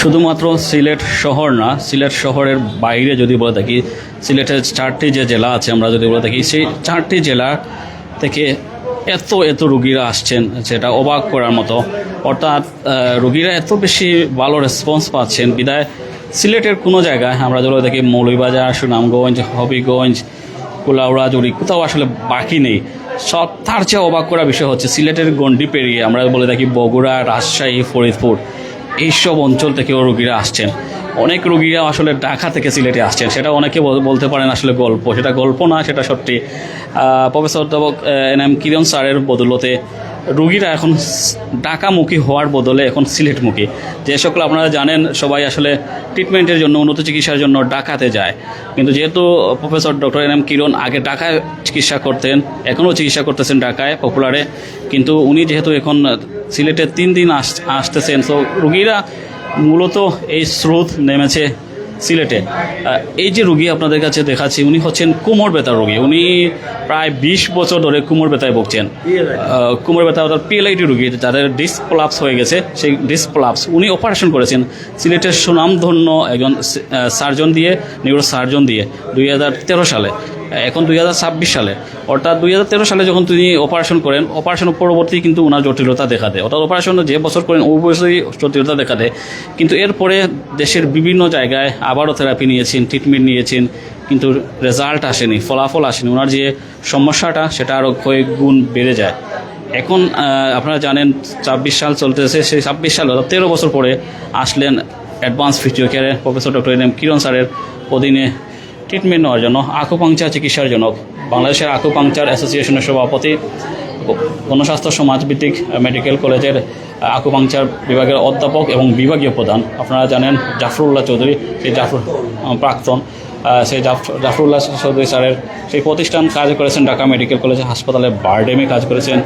শুধুমাত্র সিলেট শহর না, সিলেট শহরের বাইরে যদি বলে থাকি, সিলেটের 4টি যে জেলা আছে আমরা যদি বলে থাকি, সেই 4টি জেলা থেকে এত এত রুগীরা আসছেন যেটা অবাক করার মতো। অর্থাৎ রুগীরা এত বেশি ভালো রেসপন্স পাচ্ছেন বিদায় সিলেটের কোনো জায়গায় আমরা যদি দেখি মৌলভীবাজার, সুনামগঞ্জ, হবিগঞ্জ, কুলাউড়াজুড়ি কোথাও আসলে বাকি নেই। সব তার চেয়ে অবাক করা বিষয় হচ্ছে সিলেটের গণ্ডি পেরিয়ে আমরা বলে থাকি বগুড়া, রাজশাহী, ফরিদপুর এইসব অঞ্চল থেকেও রুগীরা আসছেন। অনেক রুগীরা আসলে ঢাকা থেকে সিলেটে আসছেন, সেটা অনেকে বলতে পারেন আসলে গল্প, সেটা গল্প না, সেটা সত্যি। প্রফেসর অধ্যাপক NM কিরণ স্যারের বদলতে রুগীরা এখন ঢাকামুখী হওয়ার বদলে এখন সিলেটমুখী। যে সকল আপনারা জানেন সবাই আসলে ট্রিটমেন্টের জন্য, উন্নত চিকিৎসার জন্য ঢাকাতে যায়, কিন্তু যেহেতু প্রফেসর ডক্টর NM কিরণ আগে ঢাকায় চিকিৎসা করতেন, এখনও চিকিৎসা করতেছেন ঢাকায় পপুলারে, কিন্তু উনি যেহেতু এখন সিলেটে 3 দিন আসতেছেন, তো রুগীরা মূলত এই স্রোত নেমেছে সিলেটে। এই যে রুগী আপনাদের কাছে দেখাচ্ছি, উনি হচ্ছেন কোমর ব্যথার রুগী। উনি প্রায় 20 বছর ধরে কোমর ব্যথায় ভুগছেন। কোমর ব্যথা অর্থাৎ PLID রুগী, যাদের ডিস্ক প্রলাপস হয়ে গেছে, সেই ডিস্ক প্রলাপস উনি অপারেশন করেছেন সিলেটের সুনামধন্য একজন সার্জন দিয়ে, নিউরো সার্জন দিয়ে 2013 সালে। এখন 2026 সালে, অর্থাৎ 2013 সালে যখন তিনি অপারেশন করেন, অপারেশনের পরবর্তী কিন্তু ওনার জটিলতা দেখা দেয়। অর্থাৎ অপারেশন যে বছর করেন ওই বছরই জটিলতা দেখা দেয়। কিন্তু এরপরে দেশের বিভিন্ন জায়গায় আবারও থেরাপি নিয়েছেন, ট্রিটমেন্ট নিয়েছেন, কিন্তু রেজাল্ট আসেনি, ফলাফল আসেনি। ওনার যে সমস্যাটা সেটা আরও কয়েক গুণ বেড়ে যায়। এখন আপনারা জানেন 26 সাল চলতেছে, সেই 26 সাল অর্থাৎ 13 বছর পরে আসলেন অ্যাডভান্স ফিজিও কেয়ারে প্রফেসর ডক্টর NM কিরণ স্যারের অধীনে ট্রিটমেন্ট নেওয়ার জন্য, আকুপাংচার চিকিৎসার জন্য। বাংলাদেশের আকুপাংচার অ্যাসোসিয়েশনের সভাপতি, গণস্বাস্থ্য সমাজভিত্তিক মেডিকেল কলেজের আকুপাংচার বিভাগের অধ্যাপক এবং বিভাগীয় প্রধান আপনারা জানেন জাফরুল্লাহ চৌধুরী, সেই প্রাক্তন সেই জাফরুল্লাহ চৌধুরী স্যারের সেই প্রতিষ্ঠান কাজ করেছেন ঢাকা মেডিকেল কলেজ হাসপাতালে, বারডেমে কাজ করেছেন,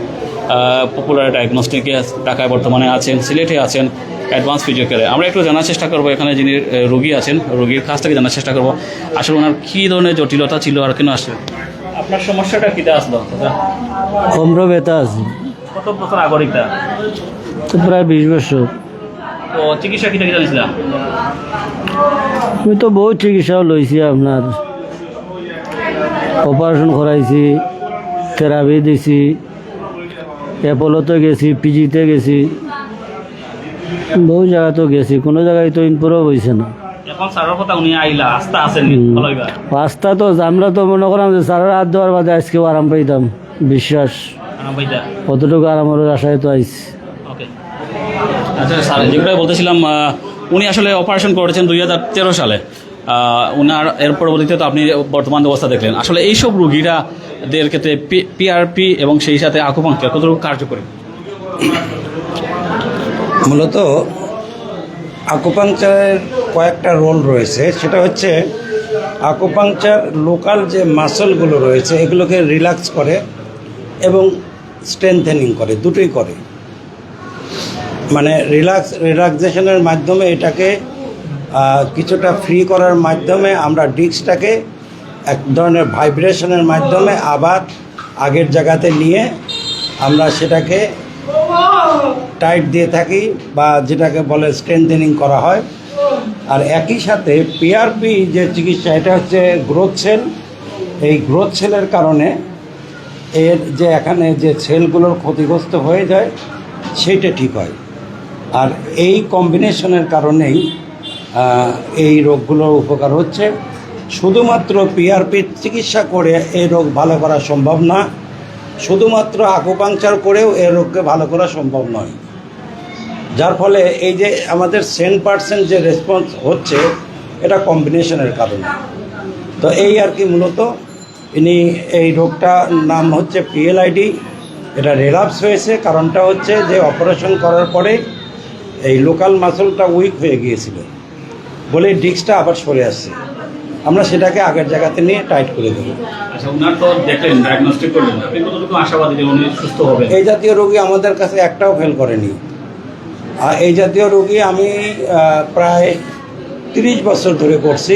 পপুলার ডায়াগনস্টিকে ঢাকায় বর্তমানে আছেন, সিলেটে আছেন অ্যাডভান্স ফিজিও কেয়ারে। আমরা একটু জানার চেষ্টা করবো এখানে যিনি রুগী আছেন, রুগীর কাছ থেকে জানার চেষ্টা করবো আসলে ওনার কী ধরনের জটিলতা ছিল আর কেন আসলে আপনার সমস্যাটা কীটা আসলো। কোমর ব্যথা আছে। কত বছর আগরিকটা? তো প্রায় 20 বছর। তো চিকিৎসা কীটা কী জানিস না? আমি তো বহু চিকিৎসাও লইছি, আপনার অপারেশন করাইছি, থেরাপি দিছি, অ্যাপোলোতে গেছি, পিজিতে গেছি, বহু জায়গাতেও গেছি, কোনো জায়গায় তো ইমপ্রুভ হয়েছে না। এখন স্যারের কথা উনি আইলা আস্থা আছেন রাস্তা তো আমরা তো মনে করলাম যে স্যারের হাত দেওয়ার বাদে আজকেও আরাম পাইতাম, বিশ্বাস কতটুকু আরামের আশায় তো আইছি। ওকে, আচ্ছা স্যার যেগুলো বলতেছিলাম, উনি আসলে অপারেশন করেছেন 2013 সালে। ওনার এর পরবর্তীতে তো আপনি বর্তমান অবস্থা দেখলেন। আসলে এইসব রুগীরাদের ক্ষেত্রে PRP এবং সেই সাথে আকুপাংচার কতটুকু কার্যকরী? মূলত আকুপাংচারের কয়েকটা রোল রয়েছে। সেটা হচ্ছে আকুপাংচার লোকাল যে মাসলগুলো রয়েছে এগুলোকে রিল্যাক্স করে এবং স্ট্রেংথেনিং করে, দুটোই করে। মানে রিল্যাক্সেশনের মাধ্যমে এটাকে কিছুটা ফ্রি করার মাধ্যমে আমরা ডিস্কটাকে এক ধরনের ভাইব্রেশনের মাধ্যমে আবার আগের জায়গাতে নিয়ে আমরা সেটাকে টাইট দিয়ে থাকি, বা যেটাকে বলে স্ট্রেংথেনিং করা হয়। আর একই সাথে PRP যে চিকিৎসা, এটা হচ্ছে গ্রোথ সেল। এই গ্রোথ সেলের কারণে এর যে এখানে যে সেলগুলোর ক্ষতিগ্রস্ত হয়ে যায় সেইটা ঠিক হয়। আর এই কম্বিনেশনের কারণেই এই রোগগুলোর উপকার হচ্ছে। শুধুমাত্র PRP চিকিৎসা করে এই রোগ ভালো করা সম্ভব না, শুধুমাত্র আকুপাংচার করেও এই রোগকে ভালো করা সম্ভব নয়। যার ফলে এই যে আমাদের 100% যে রেসপন্স হচ্ছে এটা কম্বিনেশনের কারণে। তো এই আর কি মূলত ইনি এই রোগটার নাম হচ্ছে PLID। এটা রিল্যাপস হয়েছে, কারণটা হচ্ছে যে অপারেশন করার পরে এই লোকাল মাসলটা উইক হয়ে গিয়েছিল বলে ডিস্কটা আবার সরে আসছে। আমরা সেটাকে আগের জায়গাতে নিয়ে টাইট করে দেবো। আচ্ছা, ওনার তো দেখলেন, ডায়াগনস্টিক করলেন, আপনি কতটুকু আশাবাদী যে উনি সুস্থ হবে? এই জাতীয় রোগী আমাদের কাছে একটাও ফেল করেনি। আর এই জাতীয় রোগী আমি প্রায় 30 বছর ধরে করছি,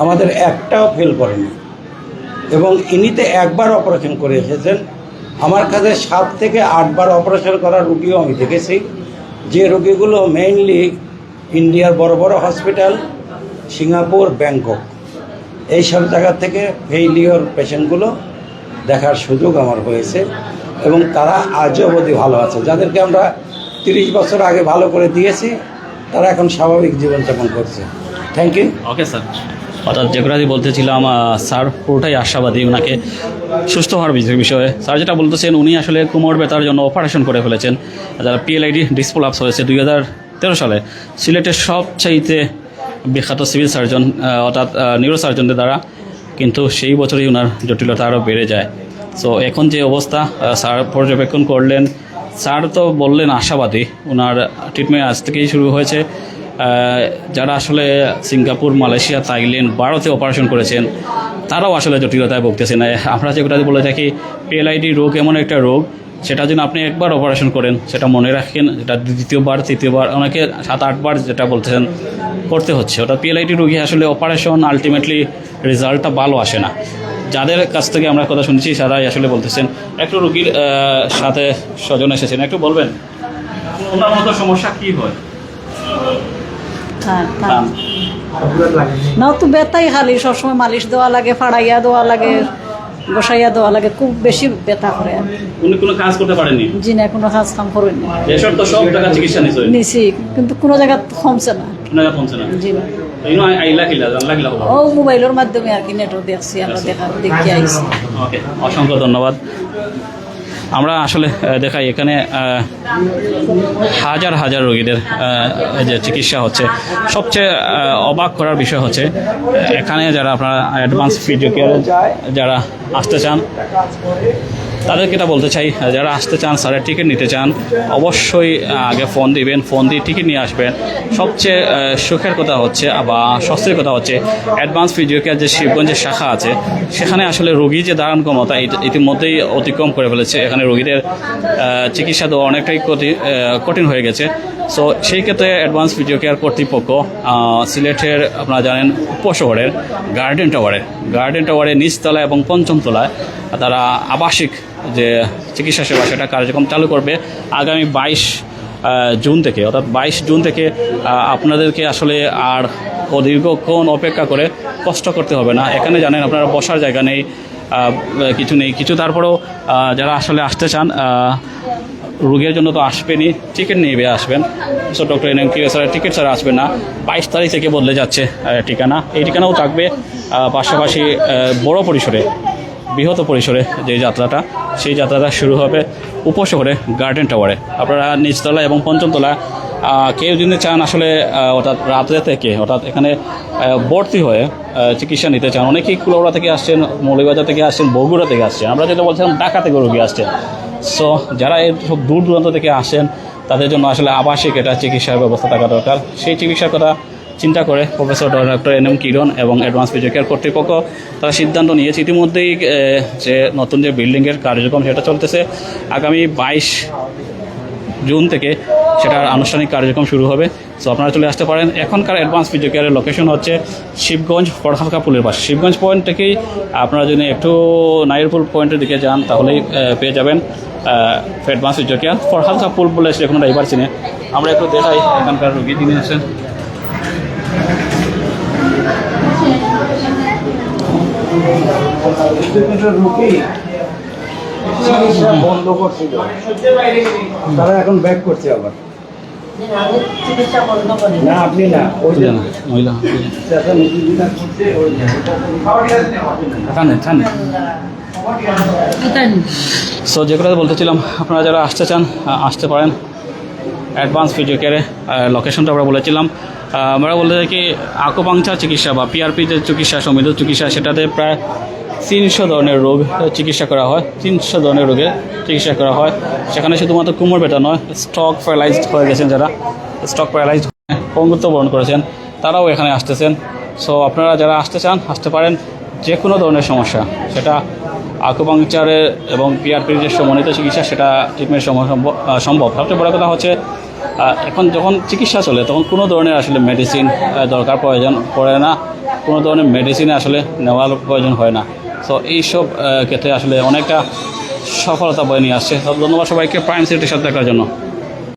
আমাদের একটাও ফেল করেনি। এবং ইনিতে একবার অপারেশন করে এসেছেন। আমার কাছে 7 থেকে 8 বার অপারেশন করা রোগীও আমি দেখেছি, যে রোগীগুলো মেইনলি ইন্ডিয়ার বড় বড় হসপিটাল, সিঙ্গাপুর, ব্যাংকক, এই সব জায়গা থেকে ফেইলিওর পেশেন্টগুলো দেখার সুযোগ আমার হয়েছে এবং তারা আজও অবধি ভালো আছে। যাদেরকে আমরা 30 বছর আগে ভালো করে দিয়েছি তারা এখন স্বাভাবিক জীবনযাপন করছে। Thank you. ওকে স্যার, অর্থাৎ যেগুলো বলতেছিলাম স্যার পুরোটাই আশাবাদী ওনাকে সুস্থ হওয়ার বিষয়ে। স্যার যেটা বলতেছেন উনি আসলে কোমর ব্যথার জন্য অপারেশন করে ফেলেছেন, যারা PLID ডিসপ্রোলাপস হয়েছে 2013 সালে সিলেটের সবচাইতে বিখ্যাত সিভিল সার্জন অর্থাৎ নিউরো সার্জনদের দ্বারা, কিন্তু সেই বছরই ওনার জটিলতা আরও বেড়ে যায়। সো এখন যে অবস্থা স্যার পর্যবেক্ষণ করলেন, স্যার তো বললেন আশাবাদী, ওনার ট্রিটমেন্ট আজ থেকেই শুরু হয়েছে। যারা আসলে সিঙ্গাপুর, মালয়েশিয়া, থাইল্যান্ড, ভারতে অপারেশন করেছেন তারাও আসলে জটিলতায় ভুগতেছেন। আমরা যেগুলো বলে থাকি PLID রোগ এমন একটা রোগ, সেটা যদি আপনি একবার অপারেশন করেন সেটা মনে রাখেন, এটা দ্বিতীয়বার, তৃতীয়বার, অনেকে 7-8 বার যেটা বলতেছেন করতে হচ্ছে। ওটা PLID রোগী আসলে অপারেশন আলটিমেটলি রেজাল্টটা ভালো আসে না। যাদের কাছ থেকে আমরা কথা শুনছি তারাই আসলে বলতেছেন। একটু রোগীর সাথে স্বজন এসেছেন, একটু বলবেন ওনার মতো সমস্যা কী হয়? না তো ব্যথাই খালি সবসময় মালিশ দেওয়া লাগে, ফাড়াইয়া দেওয়া লাগে, বসাইয়া দেওয়া লাগে, খুব বেশি ব্যথা করে। আর উনি কোনো কাজ করতে পারেননি? জি না, কোনো কাজ কাম করেনি। এসব তো সব টাকা চিকিৎসা নিছি কিন্তু কোনো জায়গা কমছে না। জি না, ও মোবাইলের মাধ্যমে আর কি নেটও দেখছি, আমরা দেখি আইছি। ওকে, অসংখ্য ধন্যবাদ। আমরা আসলে দেখাই এখানে হাজার হাজার রোগীদের যে চিকিৎসা হচ্ছে। সবচেয়ে অবাক করার বিষয় হচ্ছে এখানে যারা আপনারা অ্যাডভান্স ভিডিও কেয়ারে যারা আসতে চান তাদেরকে এটা বলতে চাই, যারা আসতে চান, স্যারের টিকিট নিতে চান, অবশ্যই আগে ফোন দিবেন, ফোন দিয়ে টিকিট নিয়ে আসবেন। সবচেয়ে সুখের কথা হচ্ছে বা স্বস্তির কথা হচ্ছে অ্যাডভান্স ভিডিও কেয়ার যে শিবগঞ্জের শাখা আছে সেখানে আসলে রোগী যে দাঁড়ান ক্ষমতা ইতিমধ্যেই অতিক্রম করে ফেলেছে। এখানে রোগীদের চিকিৎসা দেওয়া অনেকটাই কঠিন হয়ে গেছে। সো সেই ক্ষেত্রে অ্যাডভান্স ভিডিও কেয়ার কর্তৃপক্ষ সিলেটের আপনারা জানেন উপশহরের গার্ডেন টাওয়ারের নিচতলা এবং পঞ্চম তলায় তারা আবাসিক যে চিকিৎসা সেবা সেটা কার্যক্রম চালু করবে আগামী 22 জুন থেকে। অর্থাৎ 22 জুন থেকে আপনাদেরকে আসলে আর দীর্ঘক্ষণ অপেক্ষা করে কষ্ট করতে হবে না। এখানে জানেন আপনারা বসার জায়গা নেই, কিছু তারপরেও যারা আসলে আসতে চান রোগীর জন্য তো আসবেনই, টিকিট নিয়ে আসবেন। সো ডক্টর NM স্যারের টিকিট ছাড়া আসবেন না। 22 তারিখ থেকে বদলে যাচ্ছে ঠিকানা, এই ঠিকানাও থাকবে। পাশাপাশি বড় পরিসরে, বৃহৎ পরিসরে যে যাত্রাটা, সেই যাত্রাটা শুরু হবে উপশহরে গার্ডেন টাওয়ারে। আপনারা নিচতলা এবং পঞ্চমতলা কেউ যদি চান আসলে অর্থাৎ রাত্রে থেকে অর্থাৎ এখানে ভর্তি হয়ে চিকিৎসা নিতে চান, অনেকেই কুলাউড়া থেকে আসছেন, মৌলভীবাজার থেকে আসছেন, বগুড়া থেকে আসছেন, আমরা যেটা বলছিলাম ঢাকা থেকে রোগী আসছেন। সো যারা এই সব দূর দূরান্ত থেকে আসেন তাদের জন্য আসলে আবাসিক এটা চিকিৎসার ব্যবস্থা থাকা দরকার। সেই চিকিৎসার কথা চিন্তা করে প্রফেসর ডক্টর NM কিরণ এবং অ্যাডভান্স ভিডিও কেয়ার কর্তৃপক্ষ তারা সিদ্ধান্ত নিয়েছে। ইতিমধ্যেই যে নতুন যে বিল্ডিংয়ের কার্যক্রম সেটা চলতেছে, আগামী 22 জুন থেকে সেটার আনুষ্ঠানিক কার্যক্রম শুরু হবে। সো আপনারা চলে আসতে পারেন। এখনকার অ্যাডভান্স ভিডিও কেয়ারের লোকেশন হচ্ছে শিবগঞ্জ ফরহালকা পুলের পাশে। শিবগঞ্জ পয়েন্ট থেকেই আপনারা যদি একটু নাইরপুল পয়েন্টের দিকে যান তাহলেই পেয়ে যাবেন অ্যাডভান্স ভিডিও কেয়ার। ফরহালকা পুল বলে সে কোনো ড্রাইভার চিনে। আমরা একটু দেখাই এখানকার রোগী তিনি আছেন। বন্ধ করছিল, তারা এখন ব্যাক করছে আবার। না আপনি না, ওই যে মহিলা সো যেগুলো বলতেছিলাম, আপনারা যারা আসতে চান আসতে পারেন অ্যাডভান্স ভিডিও কেয়ারে। লোকেশনটা আমরা বলেছিলাম, আমরা বলতে চাই কি আকুপাংচার চিকিৎসা বা PRP যে চিকিৎসা, সমৃদ্ধ চিকিৎসা, সেটাতে প্রায় 300 ধরনের রোগ চিকিৎসা করা হয়। 300 ধরনের রোগের চিকিৎসা করা হয়। সেখানে শুধুমাত্র কোমর ব্যথা নয়, স্ট্রোক প্যারালাইজড হয়ে গেছেন যারা, স্ট্রোক প্যারালাইজড পঙ্গুত্ব বরণ করেছেন তারাও এখানে আসতেছেন। সো আপনারা যারা আসতে চান আসতে পারেন। যে কোনো ধরনের সমস্যা, সেটা আকুপাংচারের এবং PRPর যে সমন্বিত চিকিৎসা সেটা ট্রিটমেন্ট সম্ভব। সবচেয়ে বড় কথা হচ্ছে এখন যখন চিকিৎসা চলে তখন কোনো ধরনের আসলে মেডিসিন দরকার প্রয়োজন পড়ে না, কোনো ধরনের মেডিসিনে আসলে নেওয়ার প্রয়োজন হয় না। সো এইসব ক্ষেত্রে আসলে অনেকটা সফলতা বয়ে নিয়ে আসছে। ধন্যবাদ সবাইকে প্রাইম সিটির সাথে দেখার জন্য।